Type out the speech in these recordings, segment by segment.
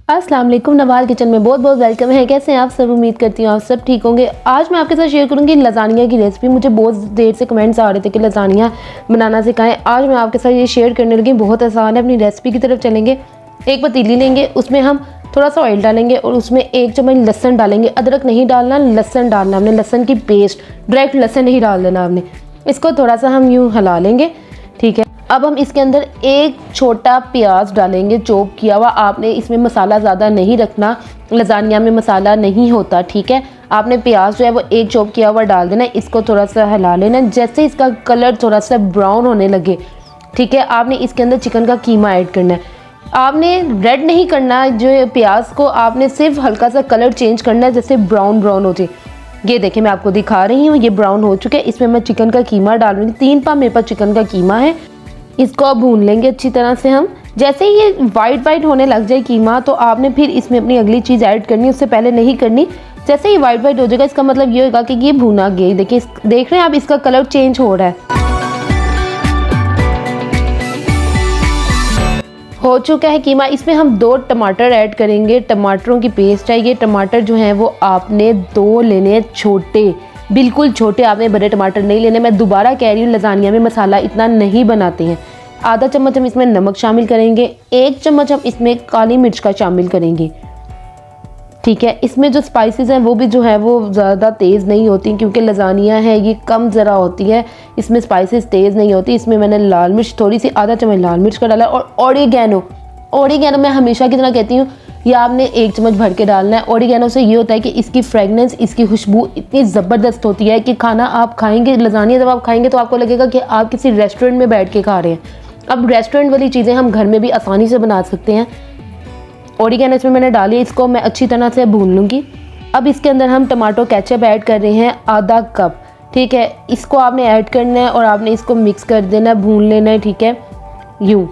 अस्सलाम वालेकुम। नवाल किचन में बहुत बहुत वेलकम है। कैसे हैं आप सब? उम्मीद करती हूँ आप सब ठीक होंगे। आज मैं आपके साथ शेयर करूँगी लजानिया की रेसिपी। मुझे बहुत देर से कमेंट्स आ रहे थे कि लजानिया बनाना सिखाएं। आज मैं आपके साथ ये शेयर करने लगी। बहुत आसान है। अपनी रेसिपी की तरफ चलेंगे। एक पतीली लेंगे, उसमें हम थोड़ा सा ऑयल डालेंगे और उसमें 1 चम्मच लहसन डालेंगे। अदरक नहीं डालना, लहसन डालना हमने, लहसन की पेस्ट, डायरेक्ट लहसन नहीं डाल देना आपने। इसको थोड़ा सा हम यूँ हिला लेंगे, ठीक है। अब हम इसके अंदर 1 छोटा प्याज डालेंगे, चॉप किया हुआ। आपने इसमें मसाला ज़्यादा नहीं रखना, लजानिया में मसाला नहीं होता, ठीक है। आपने प्याज जो है वो 1 चॉप किया हुआ डाल देना। इसको थोड़ा सा हिला लेना। जैसे इसका कलर थोड़ा सा ब्राउन होने लगे, ठीक है, आपने इसके अंदर चिकन का कीमा ऐड करना है। आपने रेड नहीं करना जो प्याज को, आपने सिर्फ हल्का सा कलर चेंज करना है, जैसे ब्राउन ब्राउन हो जाए। ये देखिए मैं आपको दिखा रही हूँ, ये ब्राउन हो चुके हैं। इसमें मैं चिकन का कीमा डाल रही हूँ। 3 पाव मेरे पास चिकन का कीमा है। इसको अब भून लेंगे अच्छी तरह से हम। जैसे ही ये वाइट होने लग जाए कीमा, तो आपने फिर इसमें अपनी अगली चीज़ ऐड करनी, उससे पहले नहीं करनी। जैसे ही वाइट हो जाएगा, इसका मतलब ये होगा कि ये भुना गया। देखिए, देख रहे हैं आप, इसका कलर चेंज हो रहा है, हो चुका है कीमा। इसमें हम 2 टमाटर ऐड करेंगे। टमाटरों की पेस्ट है ये। टमाटर जो है वो आपने 2 लेने हैं, छोटे, बिल्कुल छोटे। आपने बड़े टमाटर नहीं लेने। मैं दोबारा कह रही हूँ, लजानिया में मसाला इतना नहीं बनाते हैं। आधा चम्मच हम इसमें नमक शामिल करेंगे। 1 चम्मच हम इसमें काली मिर्च का शामिल करेंगे, ठीक है। इसमें जो स्पाइसेस हैं वो भी जो है वो ज़्यादा तेज़ नहीं होती, क्योंकि लजानिया है ये कम ज़रा होती है। इसमें स्पाइसेस तेज़ नहीं होती। इसमें मैंने लाल मिर्च थोड़ी सी, आधा चम्मच लाल मिर्च का डाला। और ओरिगैनो मैं हमेशा की तरह कहती हूँ, ये आपने 1 चम्मच भर के डालना है। ओरिगैनो से ये होता है कि इसकी फ्रेगनेंस, इसकी खुशबू इतनी ज़बरदस्त होती है कि खाना आप खाएंगे, लजानिया जब आप खाएंगे तो आपको लगेगा कि आप किसी रेस्टोरेंट में बैठ के खा रहे हैं। अब रेस्टोरेंट वाली चीज़ें हम घर में भी आसानी से बना सकते हैं। ओरिगैनो इसमें मैंने डाली, इसको मैं अच्छी तरह से भून लूँगी। अब इसके अंदर हम टमाटो केचप ऐड कर रहे हैं, आधा कप, ठीक है। इसको आपने ऐड करना है और आपने इसको मिक्स कर देना है, भून लेना है, ठीक है, यूँ।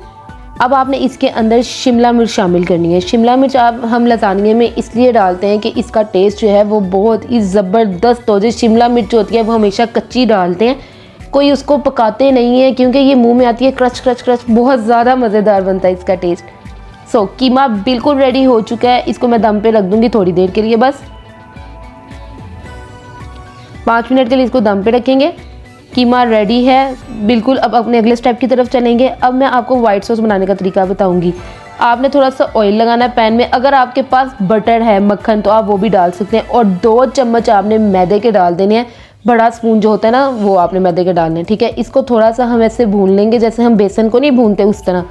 अब आपने इसके अंदर शिमला मिर्च शामिल करनी है। शिमला मिर्च आप हम लजानिया में इसलिए डालते हैं कि इसका टेस्ट जो है वो बहुत ही ज़बरदस्त हो जाए। शिमला मिर्च होती है वो हमेशा कच्ची डालते हैं, कोई उसको पकाते नहीं है, क्योंकि ये मुंह में आती है क्रच क्रच क्रच, बहुत ज़्यादा मज़ेदार बनता है इसका टेस्ट। कीमा बिल्कुल रेडी हो चुका है। इसको मैं दम पे रख दूंगी थोड़ी देर के लिए, बस 5 मिनट के लिए इसको दम पे रखेंगे। कीमा रेडी है बिल्कुल। अब अपने अगले स्टेप की तरफ चलेंगे। अब मैं आपको वाइट सॉस बनाने का तरीका बताऊंगी। आपने थोड़ा सा ऑयल लगाना है पैन में। अगर आपके पास बटर है, मक्खन, तो आप वो भी डाल सकते हैं। और 2 चम्मच आपने मैदे के डाल देने हैं। बड़ा स्पून जो होता है ना, वो आपने मैदे के डालने हैं, ठीक है। इसको थोड़ा सा हम ऐसे भून लेंगे, जैसे हम बेसन को नहीं भूनते उस तरह,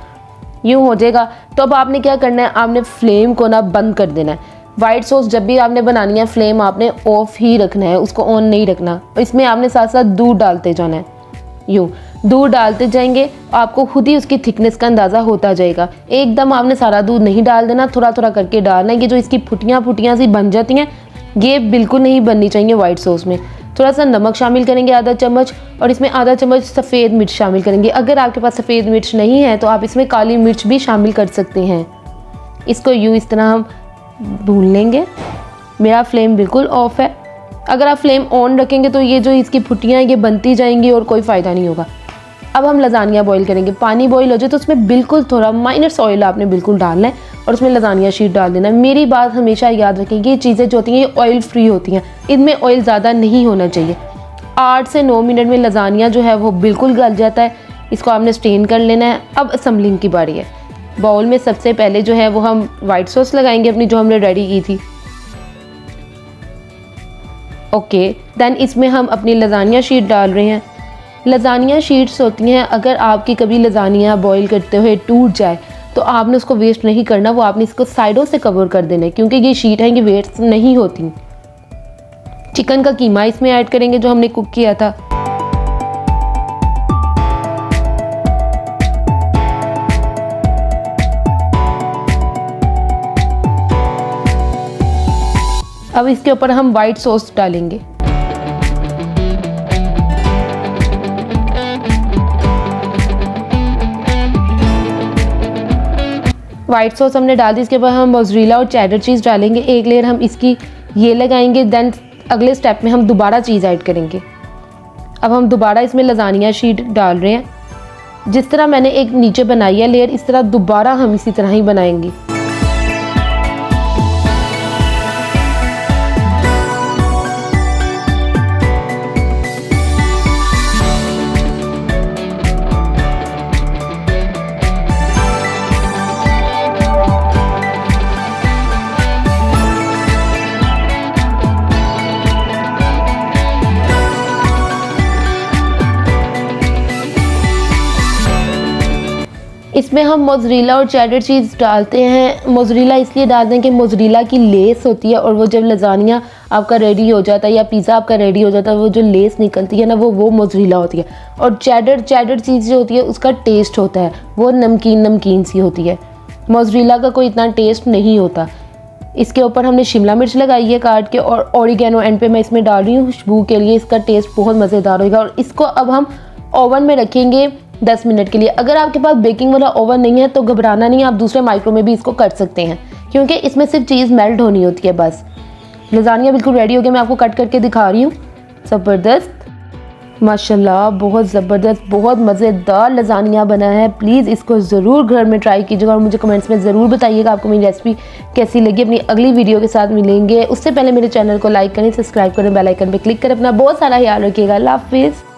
यूँ हो जाएगा। तो अब आपने क्या करना है, आपने फ्लेम को ना बंद कर देना है। वाइट सॉस जब भी आपने बनानी है, फ्लेम आपने ऑफ ही रखना है, उसको ऑन नहीं रखना। इसमें आपने साथ साथ दूध डालते जाना है, यूँ दूध डालते जाएंगे, आपको खुद ही उसकी थिकनेस का अंदाज़ा होता जाएगा। एकदम आपने सारा दूध नहीं डाल देना, थोड़ा थोड़ा करके डालना है। ये जो इसकी फुटियाँ सी बन जाती हैं, ये बिल्कुल नहीं बननी चाहिए वाइट सॉस में। थोड़ा सा नमक शामिल करेंगे, आधा चम्मच, और इसमें आधा चम्मच सफ़ेद मिर्च शामिल करेंगे। अगर आपके पास सफ़ेद मिर्च नहीं है तो आप इसमें काली मिर्च भी शामिल कर सकते हैं। इसको यूँ इस तरह हम भून लेंगे। मेरा फ्लेम बिल्कुल ऑफ है। अगर आप फ्लेम ऑन रखेंगे तो ये जो इसकी फुटियाँ ये बनती जाएंगी और कोई फ़ायदा नहीं होगा। अब हम लजानिया बॉईल करेंगे। पानी बॉईल हो जाए तो उसमें बिल्कुल थोड़ा माइनस ऑयल आपने बिल्कुल डालना है और उसमें लजानिया शीट डाल देना है। मेरी बात हमेशा याद रखें, ये चीज़ें जो होती हैं ये ऑयल फ्री होती हैं, इनमें ऑयल ज़्यादा नहीं होना चाहिए। 8 से 9 मिनट में लजानिया जो है वो बिल्कुल गल जाता है। इसको आपने स्टेन कर लेना है। अब असम्बलिंग की बारी है। बाउल में सबसे पहले जो है वो हम वाइट सॉस लगाएंगे अपनी, जो हमने रेडी की थी, ओके। देन इसमें हम अपनी लजानिया शीट डाल रहे हैं। लजानिया शीट्स होती हैं, अगर आपकी कभी लजानिया बॉईल करते हुए टूट जाए तो आपने उसको वेस्ट नहीं करना, वो आपने इसको साइडों से कवर कर देना है, क्योंकि ये शीट है, ये वेस्ट नहीं होती। चिकन का कीमा इसमें ऐड करेंगे जो हमने कुक किया था। अब इसके ऊपर हम वाइट सॉस डालेंगे। वाइट सॉस हमने डाल दी। इसके बाद हम मोज़रेला और चेडर चीज़ डालेंगे। 1 लेयर हम इसकी ये लगाएंगे। देन अगले स्टेप में हम दोबारा चीज़ ऐड करेंगे। अब हम दोबारा इसमें लजानिया शीट डाल रहे हैं। जिस तरह मैंने एक नीचे बनाई है लेयर, इस तरह दोबारा हम इसी तरह ही बनाएंगे। इसमें हम मोज़रेला और चेडर चीज़ डालते हैं। मोज़रेला इसलिए डालते हैं कि मोज़रेला की लेस होती है और वो जब लजानिया आपका रेडी हो जाता है या पिज़्ज़ा आपका रेडी हो जाता है, वो जो लेस निकलती है ना, वो मोज़रेला होती है। और चेडर चीज़ जो होती है उसका टेस्ट होता है, वो नमकीन सी होती है। मोज़रेला का कोई इतना टेस्ट नहीं होता। इसके ऊपर हमने शिमला मिर्च लगाई है काट के, और ओरिगेनो एंड पे मैं इसमें डाल रही हूँ खुशबू के लिए। इसका टेस्ट बहुत मज़ेदार होगा। और इसको अब हम ओवन में रखेंगे 10 मिनट के लिए। अगर आपके पास बेकिंग वाला ओवन नहीं है तो घबराना नहीं है, आप दूसरे माइक्रो में भी इसको कर सकते हैं, क्योंकि इसमें सिर्फ चीज़ मेल्ट होनी होती है बस। लजानिया बिल्कुल रेडी हो गया, मैं आपको कट करके दिखा रही हूँ। ज़बरदस्त, माशाल्लाह, बहुत ज़बरदस्त, बहुत मज़ेदार लजानिया बना है। प्लीज़ इसको ज़रूर घर में ट्राई कीजिएगा और मुझे कमेंट्स में ज़रूर बताइएगा आपको मेरी रेसिपी कैसी लगी। अपनी अगली वीडियो के साथ मिलेंगे, उससे पहले मेरे चैनल को लाइक करें, सब्सक्राइब करें, बेल आइकन पर क्लिक करें। अपना बहुत सारा ख्याल रखिएगा। अल्लाह हाफिज़।